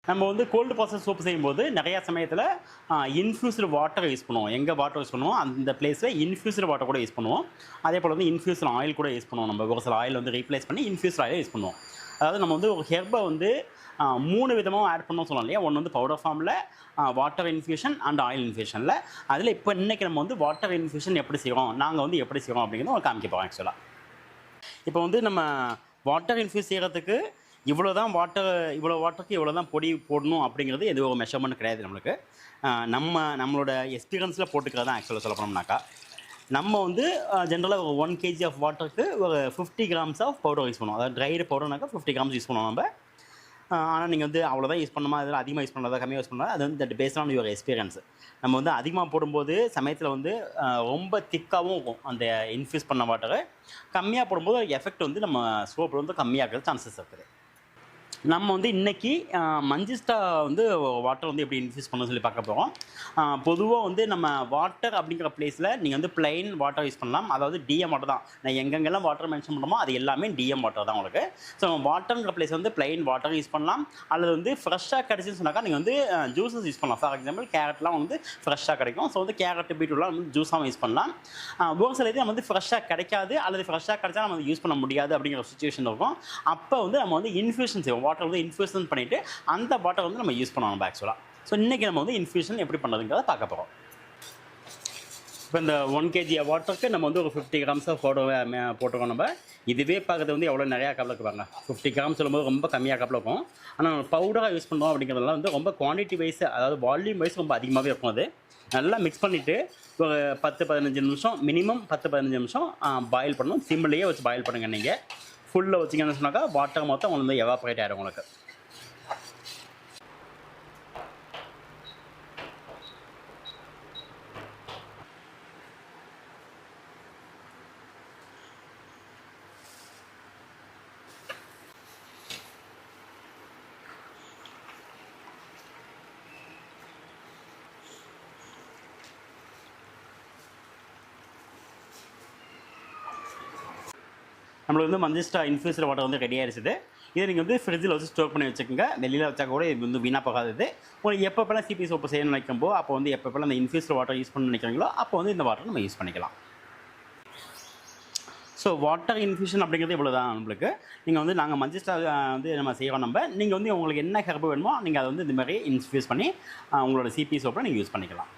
நம்ம வந்து gold process soap செய்யும்போது நிறையா சமயத்தில் இன்ஃப்யூஸ்டு வாட்டர் யூஸ் பண்ணுவோம். எங்கே வாட்டர் யூஸ் பண்ணுவோம் அந்த பிளேஸில் இன்ஃப்யூஸ்டு வாட்டர் கூட யூஸ் பண்ணுவோம். அதே போல் வந்து இன்ஃப்யூஸ்டு ஆயில் கூட யூஸ் பண்ணுவோம். நம்ம ஒரு சில ஆயில் வந்து ரீப்ளேஸ் பண்ணி இன்ஃப்யூஸ்டு ஆயில் யூஸ் பண்ணுவோம். அதாவது நம்ம வந்து ஒரு ஹெர்பை வந்து 3 விதமாக ஆட் பண்ணோம் சொல்லலாம் இல்லையா. ஒன்று வந்து பவுடர் ஃபார்மில், வாட்டர் இன்ஃப்யூஷன் அண்ட் ஆயில் இன்ஃப்யூஷனில். அதில் இப்போ இன்றைக்கி நம்ம வந்து வாட்டர் இன்ஃப்யூஷன் எப்படி செய்வோம், நாங்கள் வந்து எப்படி செய்வோம் அப்படிங்கிறத ஒரு காமிக்க போகிறோம். ஆக்சுவலாக இப்போ வந்து நம்ம வாட்டர் இன்ஃப்யூஸ் செய்கிறதுக்கு இவ்வளோ வாட்டருக்கு இவ்வளோ தான் பொடி போடணும் அப்படிங்கிறது எது ஒரு மெஷர்மெண்ட் கிடையாது நம்மளுக்கு. நம்மளோட எக்ஸ்பீரியன்ஸில் போட்டுக்கிறது தான் ஆக்சுவலாக சொல்ல போனோம்னாக்கா. நம்ம வந்து ஜென்ரலாக ஒரு 1 kg ஆஃப் வாட்டருக்கு ஒரு 50 grams ஆஃப் பவுடர் யூஸ் பண்ணுவோம். அதாவது ட்ரைடு பவுடர்னாக்கா 50 grams யூஸ் பண்ணுவோம் நம்ம. ஆனால் நீங்கள் வந்து அவ்வளோதான் யூஸ் பண்ணணுமா, அதில் அதிகமாக யூஸ் பண்ணாதா கம்மியாக யூஸ் பண்ணால் அது வந்து that based on your experience. நம்ம வந்து அதிகமாக போடும்போது சமயத்தில் வந்து ரொம்ப திக்காகவும் இருக்கும் அந்த இன்ஃப்யூஸ் பண்ண வாட்டரை. கம்மியாக போடும்போது எஃபெக்ட் வந்து நம்ம சோப்பு வந்து கம்மியாகிறது சான்சஸ் இருக்குது. நம்ம வந்து இன்றைக்கி மஞ்சிஸ்டா வந்து வாட்டர் வந்து எப்படி இன்ஃப்யூஸ் பண்ண சொல்லி பார்க்க போகிறோம். பொதுவாக வந்து நம்ம வாட்டர் அப்படிங்கிற பிளேஸில் நீங்கள் வந்து பிளைன் வாட்டர் யூஸ் பண்ணலாம். அதாவது டிஎம் வாட்டர் தான். நான் எங்கெங்கெல்லாம் வாட்டர் மென்ஷன் பண்ணுறோமோ அது எல்லாமே டிஎம் வாட்டர் தான் உங்களுக்கு. ஸோ வாட்டருங்கிற பிளேஸ் வந்து பிளைன் வாட்டர் யூஸ் பண்ணலாம். அல்லது வந்து ஃப்ரெஷ்ஷாக கிடச்சின்னு சொன்னாக்கா நீங்கள் வந்து ஜூஸஸ் யூஸ் பண்ணலாம். ஃபார் எக்ஸாம்பிள் கேரட்லாம் வந்து ஃப்ரெஷ்ஷாக கிடைக்கும். ஸோ வந்து கேரட் பீட்ரூட்லாம் வந்து ஜூஸாகவும் யூஸ் பண்ணலாம். ஒரு சில இது நம்ம வந்து ஃப்ரெஷ்ஷாக கிடைக்காது, அல்லது ஃப்ரெஷ்ஷாக கிடைச்சா நம்ம யூஸ் பண்ண முடியாது அப்படிங்கிற சுச்சுவேஷன் இருக்கும். அப்போ வந்து நம்ம வந்து இன்ஃப்யூஷன் செய்வோம். வாட்டர் வந்து இன்ஃப்யூஷன் பண்ணிவிட்டு அந்த வாட்டர் வந்து நம்ம யூஸ் பண்ணுவோம் ஆக்சுவலாக. ஸோ இன்றைக்கி நம்ம வந்து இன்ஃப்யூஷன் எப்படி பண்ணுறதுங்கிறத பார்க்க போகிறோம். இப்போ இந்த 1 kg வாட்டருக்கு நம்ம வந்து ஒரு 50 grams ஆஃப் பவுடர் போட்டுருக்கோம். நம்ம இதுவே பார்க்குறது வந்து எவ்வளோ நிறையா கப்பில் பாருங்க. 50 grams சொல்லும்போது ரொம்ப கம்மியாக கப்பில் இருக்கும். ஆனால் பவுடராக யூஸ் பண்ணுறோம் அப்படிங்கிறதுலாம் வந்து ரொம்ப குவான்டிட்டி வைஸ், அதாவது வால்யூம் வைஸ் ரொம்ப அதிகமாகவே இருக்கும். அது நல்லா மிக்ஸ் பண்ணிவிட்டு ஒரு 10-15 நிமிஷம், மினிமம் 10-15 நிமிஷம் பாயில் பண்ணணும். சிம்லேயே வச்சு பாயில் பண்ணுங்கள். நீங்கள் ஃபுல்லில் வச்சிங்கன்னு சொன்னாக்கா வாட்டர் மொத்தம் உங்களுக்கு வந்து எவாப்ரேட் ஆகிடும் உங்களுக்கு. நம்மளுக்கு வந்து மஞ்சிஸ்டா இன்ஃப்யூஸ்டு வாட்டர் வந்து ரெடி ஆகிடுச்சு. இதை நீங்கள் வந்து ஃப்ரிட்ஜில் வச்சு ஸ்டோர் பண்ணி வச்சுக்கோங்க. வெளியில் வச்சா கூட இது வந்து வீணாக போகாது. உங்களுக்கு எப்பப்பெல்லாம் சிபி சோப்பு செய்யணும்னு நினைக்கும்போது அப்போ வந்து எப்பப்பெல்லாம் அந்த இன்ஃப்யூஸ்டு வாட்டர் யூஸ் பண்ண நினைக்கிறீங்களோ அப்போ வந்து இந்த வாட்டர் நம்ம யூஸ் பண்ணிக்கலாம். ஸோ வாட்டர் இன்ஃப்யூஷன் அப்படிங்கிறது இவ்வளோ தான் நம்மளுக்கு. நீங்கள் வந்து நாங்கள் மஞ்சிஸ்டா வந்து நம்ம செய்கிறோம். நீங்கள் வந்து உங்களுக்கு என்ன ஹெர்பு வேணுமோ நீங்கள் அதை வந்து இந்த மாதிரி இன்ஃப்யூஸ் பண்ணி உங்களோட சிபி சோப்பை நீங்கள் யூஸ் பண்ணிக்கலாம்.